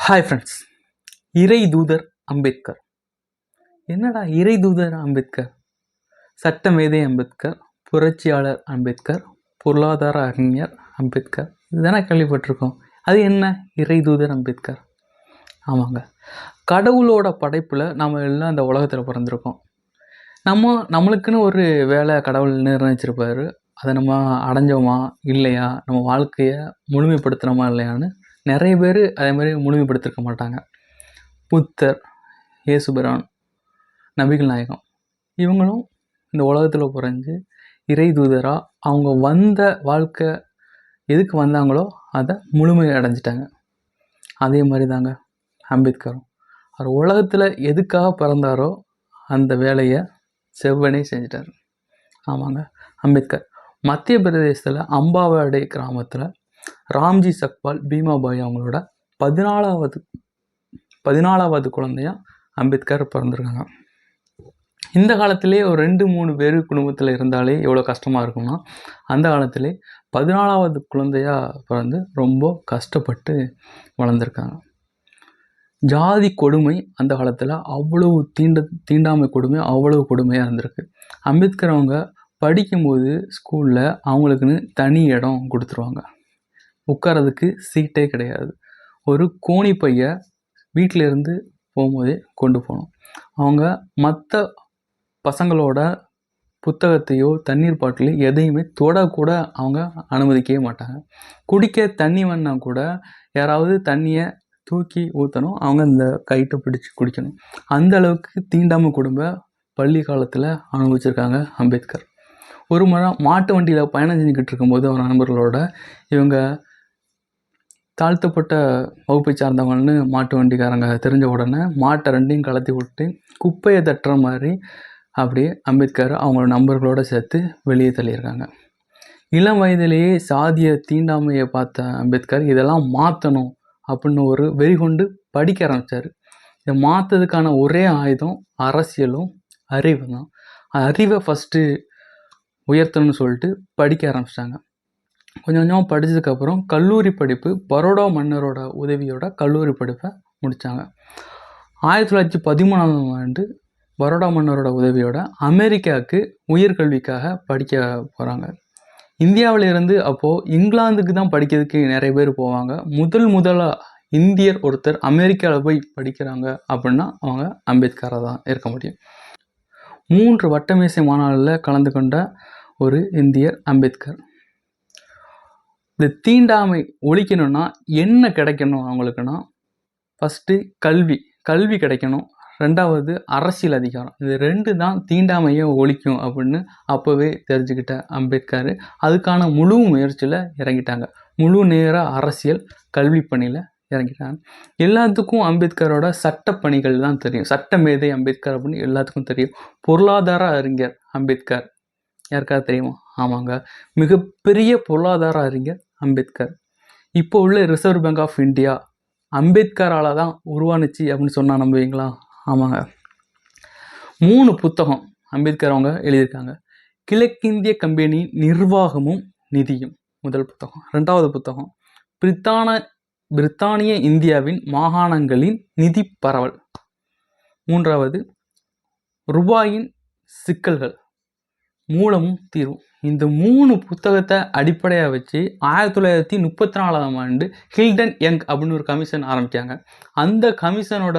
Hi friends. இறை தூதர் அம்பேத்கர். என்னடா இறை தூதர் அம்பேத்கர்? சட்ட மேதை அம்பேத்கர், புரட்சியாளர் அம்பேத்கர், பொருளாதார அறிஞர் அம்பேத்கர், இதுதானே கேள்விப்பட்டிருக்கோம். அது என்ன இறை தூதர் அம்பேத்கர்? ஆமாங்க, கடவுளோட படைப்பில் நம்ம எல்லாம் இந்த உலகத்தில் பிறந்திருக்கோம். நம்மளுக்குன்னு ஒரு வேலை கடவுள் நிர்ணயிச்சிருப்பார். அதை நம்ம அடைஞ்சோமா இல்லையா, நம்ம வாழ்க்கையை முழுமைப்படுத்துகிறோமா இல்லையான்னு நிறைய பேர் அதே மாதிரி முழுமைப்படுத்திருக்க மாட்டாங்க. புத்தர், இயேசுபிரான், நபிகள் நாயகம் இவங்களும் இந்த உலகத்தில் புரிஞ்சு இறை தூதராக அவங்க வந்த வாழ்க்கை எதுக்கு வந்தாங்களோ அதை முழுமை அடைஞ்சிட்டாங்க. அதே மாதிரி தாங்க அம்பேத்கரும். அவர் உலகத்தில் எதுக்காக பிறந்தாரோ அந்த வேலையை செவ்வனே செஞ்சிட்டார். ஆமாங்க, அம்பேத்கர் மத்திய பிரதேசத்தில் அம்பாவாடை கிராமத்தில் ராம்ஜி சக்பால் பீமாபாய் அவங்களோட 14வது குழந்தையா அம்பேத்கர் பிறந்திருக்காங்க. இந்த காலத்திலே ஒரு 2-3 பேர் குடும்பத்தில் இருந்தாலே எவ்வளோ கஷ்டமாக இருக்கும்னா, அந்த காலத்திலே 14வது குழந்தையா பிறந்து ரொம்ப கஷ்டப்பட்டு வளர்ந்துருக்காங்க. ஜாதி கொடுமை அந்த காலத்தில் அவ்வளவு தீண்டாமை கொடுமை அவ்வளவு கொடுமையாக இருந்திருக்கு. அம்பேத்கர் அவங்க படிக்கும்போது ஸ்கூலில் அவங்களுக்குன்னு தனி இடம் கொடுத்துருவாங்க. உட்காரதுக்கு சீட்டே கிடையாது. ஒரு கோணி பைய வீட்டிலேருந்து போகும்போதே கொண்டு போகணும். அவங்க மற்ற பசங்களோட புத்தகத்தையோ தண்ணீர் பாட்டிலையோ எதையுமே தொடக்கூட அவங்க அனுமதிக்கவே மாட்டாங்க. குடிக்க தண்ணி வேணா கூட யாராவது தண்ணியை தூக்கி ஊற்றணும், அவங்க இந்த கைட்டை பிடிச்சி குடிக்கணும். அந்த அளவுக்கு தீண்டாமை கொடுமை பள்ளி காலத்தில் அனுபவிச்சிருக்காங்க அம்பேத்கர். ஒரு முறை மாட்டு வண்டியில் பயணம் செஞ்சுக்கிட்டு இருக்கும்போது அவர் நண்பர்களோட இவங்க தாழ்த்தப்பட்ட வகுப்பை சார்ந்தவங்கன்னு மாட்டு வண்டிக்காரங்க தெரிஞ்ச உடனே மாட்டை ரெண்டையும் கலத்தி விட்டு குப்பையை தட்டுற மாதிரி அப்படியே அம்பேத்கர் அவங்களோட நண்பர்களோடு சேர்த்து வெளியே தள்ளியிருக்காங்க. இளம் வயதிலேயே சாதிய தீண்டாமையை பார்த்த அம்பேத்கர் இதெல்லாம் மாற்றணும் அப்படின்னு ஒரு வெறி கொண்டு படிக்க ஆரம்பித்தார். இதை மாற்றதுக்கான ஒரே ஆயுதம் அரசியலும் அறிவு தான். அறிவை ஃபஸ்ட்டு உயர்த்தணும்னு சொல்லிட்டு படிக்க ஆரம்பிச்சிட்டாங்க. கொஞ்சம் கொஞ்சமாக படித்ததுக்கப்புறம் கல்லூரி படிப்பு பரோடா மன்னரோட உதவியோட கல்லூரி படிப்பை முடித்தாங்க. 1913ஆம் ஆண்டு பரோடா மன்னரோட உதவியோட அமெரிக்காவுக்கு உயர்கல்விக்காக படிக்க போகிறாங்க. இந்தியாவிலிருந்து அப்போது இங்கிலாந்துக்கு தான் படிக்கிறதுக்கு நிறைய பேர் போவாங்க. முதலாக இந்தியர் ஒருத்தர் அமெரிக்காவில் போய் படிக்கிறாங்க அப்படின்னா அவங்க அம்பேத்கராக தான் இருக்க முடியும். 3 வட்டமேசை மாநாட்டில் கலந்து கொண்ட ஒரு இந்தியர் அம்பேத்கர். இந்த தீண்டாமை ஒழிக்கணும்னா என்ன கிடைக்கணும் அவங்களுக்குன்னா, ஃபஸ்ட்டு கல்வி கிடைக்கணும். 2வது அரசியல் அதிகாரம். இது 2 தான் தீண்டாமையை ஒழிக்கும் அப்படின்னு அப்போவே தெரிஞ்சுக்கிட்ட அம்பேத்கர் அதுக்கான முழு முயற்சியில் இறங்கிட்டாங்க. முழு நேர அரசியல் கல்வி பணியில் இறங்கிட்டாங்க. எல்லாத்துக்கும் அம்பேத்கரோட சட்ட பணிகள் தான் தெரியும். சட்ட மேதை அம்பேத்கர் அப்படின்னு எல்லாத்துக்கும் தெரியும். பொருளாதார அறிஞர் அம்பேத்கர் யாருக்காவது தெரியுமா? ஆமாங்க, மிகப்பெரிய பொருளாதார அறிஞர் அம்பேத்கர். இப்போ உள்ள ரிசர்வ் பேங்க் ஆஃப் இந்தியா அம்பேத்கரால் தான் உருவானுச்சு அப்படின்னு சொன்னால் நம்புவீங்களா? ஆமாங்க, 3 புத்தகம் அம்பேத்கர் அவங்க எழுதியிருக்காங்க. கிழக்கிந்திய கம்பெனி நிர்வாகமும் நிதியும் முதல் புத்தகம். 2வது புத்தகம் பிரித்தானிய இந்தியாவின் மாகாணங்களின் நிதி பரவல். 3வது ரூபாயின் சிக்கல்கள் மூலமும் தீர்வும். இந்த 3 புத்தகத்தை அடிப்படையாக வச்சு 1934ஆம் ஆண்டு ஹில்டன் யங் அப்படின்னு ஒரு கமிஷன் ஆரம்பித்தாங்க. அந்த கமிஷனோட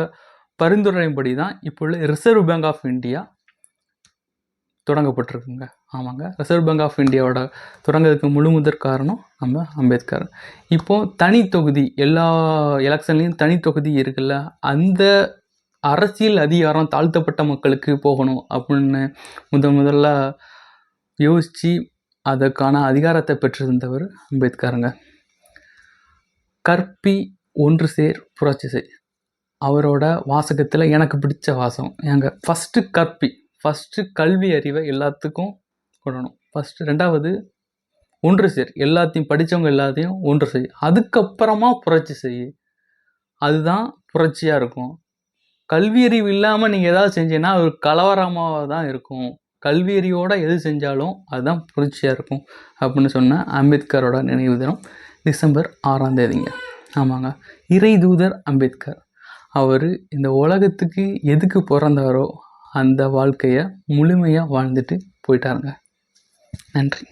பரிந்துரையின்படி தான் இப்போ உள்ள ரிசர்வ் பேங்க் ஆஃப் இந்தியா தொடங்கப்பட்டிருக்குங்க. ஆமாங்க, ரிசர்வ் பேங்க் ஆஃப் இந்தியாவோட தொடங்கிறதுக்கு முழு முதற் காரணம் நம்ம அம்பேத்கர். இப்போது தனி தொகுதி, எல்லா எலெக்ஷன்லேயும் தனி தொகுதி இருக்குல்ல, அந்த அரசியல் அதிகாரம் தாழ்த்தப்பட்ட மக்களுக்கு போகணும் அப்படின்னு முதல்ல யோசித்து அதற்கான அதிகாரத்தை பெற்றிருந்தவர் அம்பேத்கருங்க. கற்பி ஒன்று சேர் புரட்சி செய் அவரோட வாசகத்தில் எனக்கு பிடிச்ச வாசகம் ஏங்க, ஃபஸ்ட்டு கல்வி அறிவை எல்லாத்துக்கும் கொள்ளணும். 2வது ஒன்று சேர், எல்லாத்தையும் படித்தவங்க எல்லாத்தையும் ஒன்று செய், அதுக்கப்புறமா புரட்சி செய், அதுதான் புரட்சியாக இருக்கும். கல்வி அறிவு இல்லாமல் நீங்கள் ஏதாவது செஞ்சீங்கன்னா ஒரு கலவரமாக தான் இருக்கும். கல்வியறியோடு எது செஞ்சாலும் அதுதான் புரட்சியாக இருக்கும் அப்படின்னு சொன்ன அம்பேத்கரோட நினைவு தினம் டிசம்பர் 6ஆம் தேதிங்க. ஆமாங்க, இறைதூதர் அம்பேத்கர். அவர் இந்த உலகத்துக்கு எதுக்கு பிறந்தாரோ அந்த வாழ்க்கையை முழுமையாக வாழ்ந்துட்டு போயிட்டாருங்க. நன்றி.